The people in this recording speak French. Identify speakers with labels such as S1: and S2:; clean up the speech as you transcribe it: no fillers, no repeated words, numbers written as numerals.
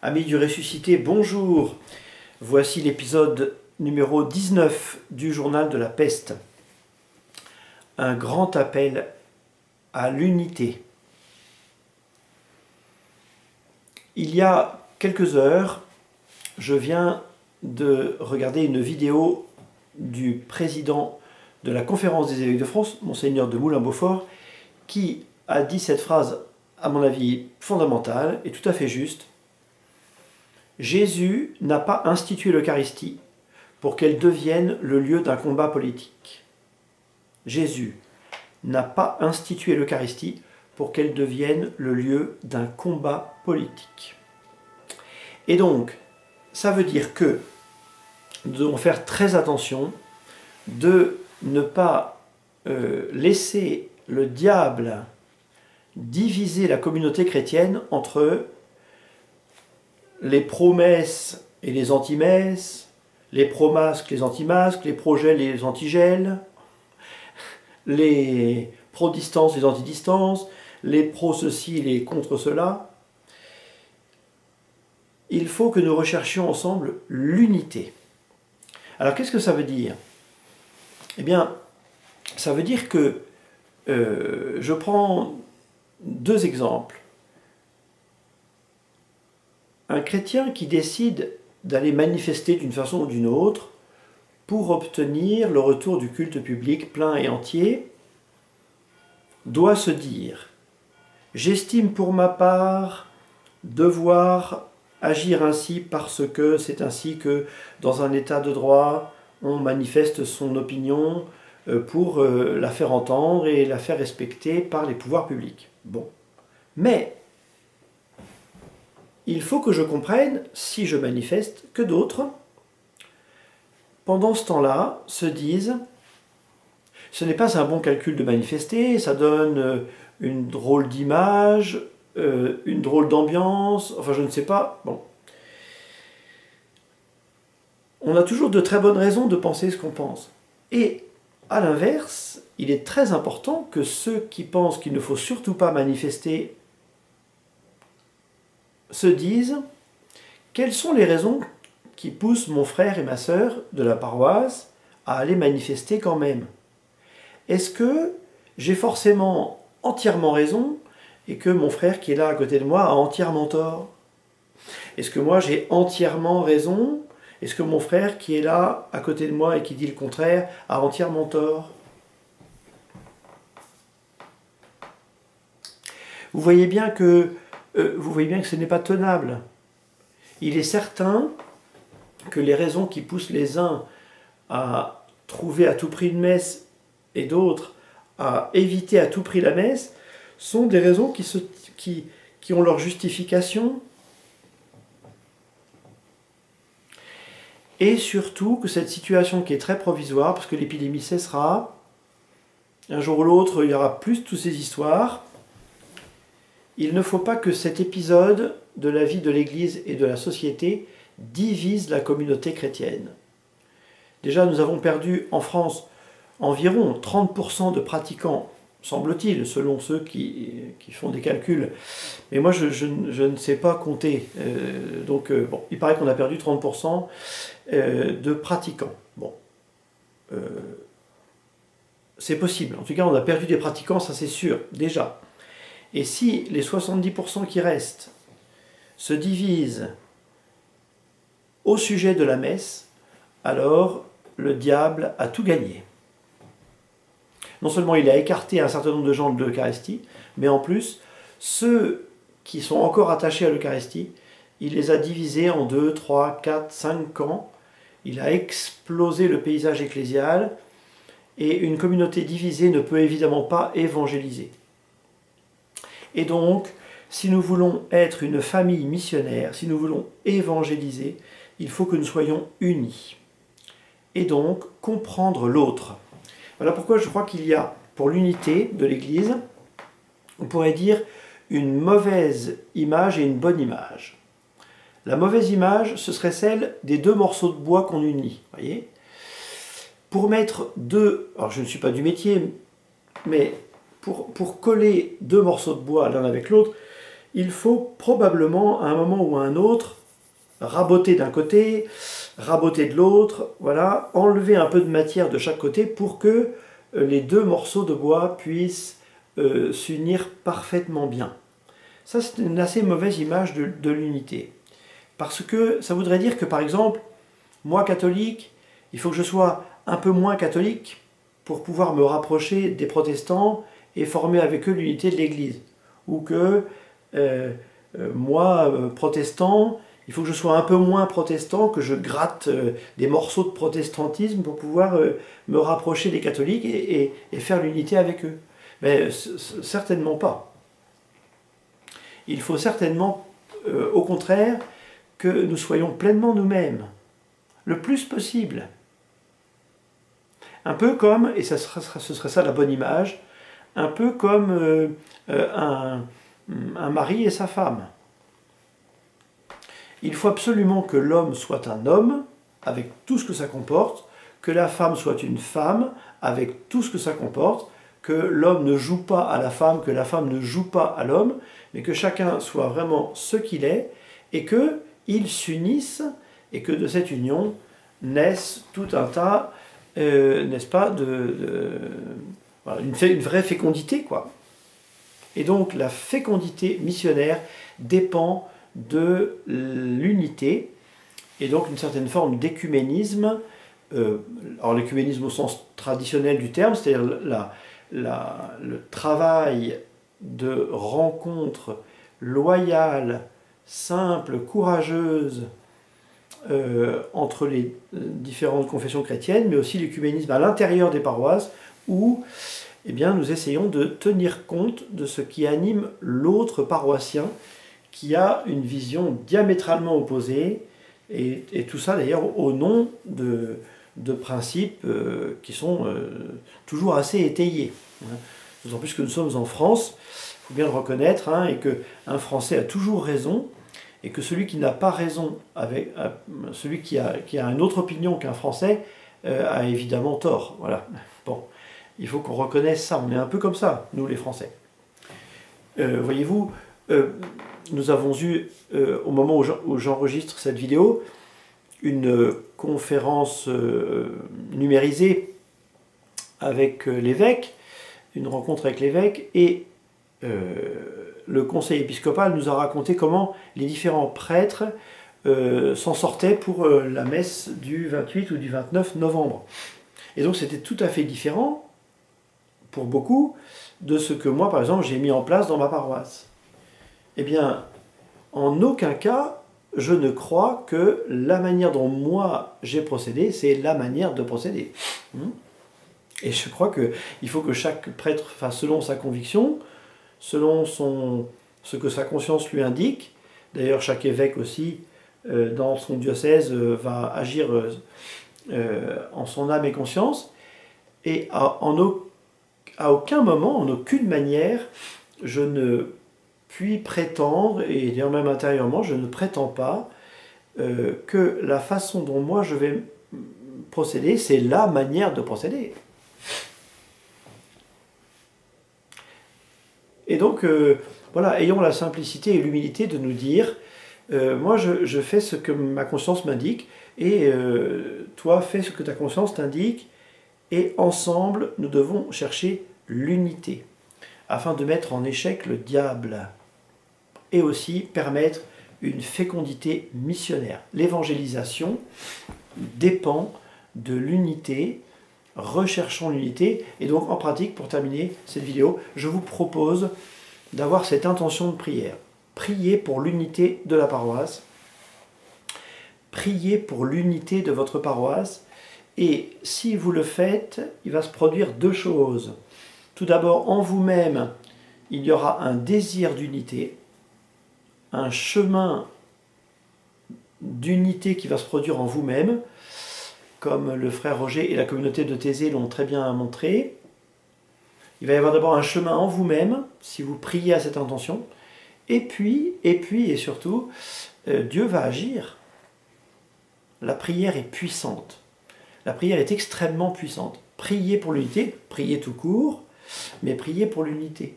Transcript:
S1: Amis du ressuscité, bonjour. Voici l'épisode numéro 19 du journal de la peste. Un grand appel à l'unité. Il y a quelques heures, je viens de regarder une vidéo du président de la Conférence des évêques de France, Monseigneur de Moulin-Beaufort, qui a dit cette phrase, à mon avis, fondamentale et tout à fait juste. Jésus n'a pas institué l'Eucharistie pour qu'elle devienne le lieu d'un combat politique. Jésus n'a pas institué l'Eucharistie pour qu'elle devienne le lieu d'un combat politique. Et donc, ça veut dire que nous devons faire très attention de ne pas laisser le diable diviser la communauté chrétienne entre les pro-messes et les anti-messes, les pro-masques, les anti-masques, les pro-gel et les anti-gel, les pro-distance, les anti-distance, les pro-ceci, les contre-cela. Il faut que nous recherchions ensemble l'unité. Alors qu'est-ce que ça veut dire? Eh bien, ça veut dire que je prends deux exemples. Un chrétien qui décide d'aller manifester d'une façon ou d'une autre pour obtenir le retour du culte public plein et entier doit se dire « J'estime pour ma part devoir agir ainsi parce que c'est ainsi que dans un état de droit, on manifeste son opinion pour la faire entendre et la faire respecter par les pouvoirs publics. » Bon. Mais il faut que je comprenne, si je manifeste, que d'autres, pendant ce temps-là, se disent « ce n'est pas un bon calcul de manifester, ça donne une drôle d'image, une drôle d'ambiance, enfin je ne sais pas. » Bon. On a toujours de très bonnes raisons de penser ce qu'on pense. Et à l'inverse, il est très important que ceux qui pensent qu'il ne faut surtout pas manifester se disent quelles sont les raisons qui poussent mon frère et ma sœur de la paroisse à aller manifester quand même. Est-ce que j'ai forcément entièrement raison et que mon frère qui est là à côté de moi a entièrement tort? Est-ce que moi j'ai entièrement raison? Est-ce que mon frère qui est là à côté de moi et qui dit le contraire a entièrement tort? Vous voyez bien que ce n'est pas tenable. Il est certain que les raisons qui poussent les uns à trouver à tout prix une messe et d'autres à éviter à tout prix la messe sont des raisons qui ont leur justification. Et surtout que cette situation qui est très provisoire, parce que l'épidémie cessera, un jour ou l'autre il y aura plus toutes ces histoires, il ne faut pas que cet épisode de la vie de l'Église et de la société divise la communauté chrétienne. Déjà, nous avons perdu en France environ 30% de pratiquants, semble-t-il, selon ceux qui font des calculs. Mais moi, je ne sais pas compter. Bon, il paraît qu'on a perdu 30% de pratiquants. Bon, c'est possible. En tout cas, on a perdu des pratiquants, ça c'est sûr, déjà. Et si les 70% qui restent se divisent au sujet de la messe, alors le diable a tout gagné. Non seulement il a écarté un certain nombre de gens de l'Eucharistie, mais en plus, ceux qui sont encore attachés à l'Eucharistie, il les a divisés en 2, 3, 4, 5 camps. Il a explosé le paysage ecclésial, et une communauté divisée ne peut évidemment pas évangéliser. Et donc, si nous voulons être une famille missionnaire, si nous voulons évangéliser, il faut que nous soyons unis. Et donc, comprendre l'autre. Voilà pourquoi je crois qu'il y a, pour l'unité de l'Église, on pourrait dire une mauvaise image et une bonne image. La mauvaise image, ce serait celle des deux morceaux de bois qu'on unit. Voyez ? Pour mettre deux... Alors, je ne suis pas du métier, mais pour coller deux morceaux de bois l'un avec l'autre, il faut probablement, à un moment ou à un autre, raboter d'un côté, raboter de l'autre, voilà, enlever un peu de matière de chaque côté pour que les deux morceaux de bois puissent s'unir parfaitement bien. Ça, c'est une assez mauvaise image de l'unité. Parce que ça voudrait dire que, par exemple, moi, catholique, il faut que je sois un peu moins catholique pour pouvoir me rapprocher des protestants et former avec eux l'unité de l'Église. Ou que moi, protestant, il faut que je sois un peu moins protestant, que je gratte des morceaux de protestantisme pour pouvoir me rapprocher des catholiques et faire l'unité avec eux. Mais certainement pas. Il faut certainement, au contraire, que nous soyons pleinement nous-mêmes, le plus possible. Un peu comme, et ce serait ça la bonne image, un peu comme un mari et sa femme. Il faut absolument que l'homme soit un homme, avec tout ce que ça comporte, que la femme soit une femme, avec tout ce que ça comporte, que l'homme ne joue pas à la femme, que la femme ne joue pas à l'homme, mais que chacun soit vraiment ce qu'il est, et qu'ils s'unissent, et que de cette union naisse tout un tas, n'est-ce pas, voilà, une vraie fécondité, quoi. Et donc la fécondité missionnaire dépend de l'unité, et donc une certaine forme d'écuménisme, alors l'écuménisme au sens traditionnel du terme, c'est-à-dire le travail de rencontre loyale, simple, courageuse entre les différentes confessions chrétiennes, mais aussi l'écuménisme à l'intérieur des paroisses, où eh bien, nous essayons de tenir compte de ce qui anime l'autre paroissien, qui a une vision diamétralement opposée, et tout ça d'ailleurs au nom de principes qui sont toujours assez étayés. D'autant plus que nous sommes en France, il faut bien le reconnaître, et qu'un Français a toujours raison, et que celui qui n'a pas raison, celui qui a une autre opinion qu'un Français, a évidemment tort. Voilà. Bon, il faut qu'on reconnaisse ça, on est un peu comme ça, nous les Français. Voyez-vous, nous avons eu, au moment où j'enregistre cette vidéo, une conférence numérisée avec l'évêque, une rencontre avec l'évêque, et le conseil épiscopal nous a raconté comment les différents prêtres s'en sortaient pour la messe du 28 ou du 29 novembre. Et donc c'était tout à fait différent, pour beaucoup, de ce que moi, par exemple, j'ai mis en place dans ma paroisse. Eh bien, en aucun cas, je ne crois que la manière dont moi j'ai procédé, c'est la manière de procéder. Et je crois qu'il faut que chaque prêtre fasse selon sa conviction, selon ce que sa conscience lui indique. D'ailleurs, chaque évêque aussi, dans son diocèse, va agir en son âme et conscience. Et à aucun moment, en aucune manière, je ne puis prétendre, et d'ailleurs même intérieurement, je ne prétends pas que la façon dont moi je vais procéder, c'est la manière de procéder. Et donc, voilà, ayons la simplicité et l'humilité de nous dire, moi je fais ce que ma conscience m'indique, et toi fais ce que ta conscience t'indique, et ensemble nous devons chercher l'unité, afin de mettre en échec le diable, et aussi permettre une fécondité missionnaire. L'évangélisation dépend de l'unité, recherchons l'unité, et donc en pratique, pour terminer cette vidéo, je vous propose d'avoir cette intention de prière. Priez pour l'unité de la paroisse, priez pour l'unité de votre paroisse, et si vous le faites, il va se produire deux choses. Tout d'abord, en vous-même, il y aura un désir d'unité, un chemin d'unité qui va se produire en vous-même, comme le frère Roger et la communauté de Thésée l'ont très bien montré. Il va y avoir d'abord un chemin en vous-même, si vous priez à cette intention, et puis et surtout, Dieu va agir. La prière est puissante. La prière est extrêmement puissante. Priez pour l'unité, priez tout court, mais priez pour l'unité.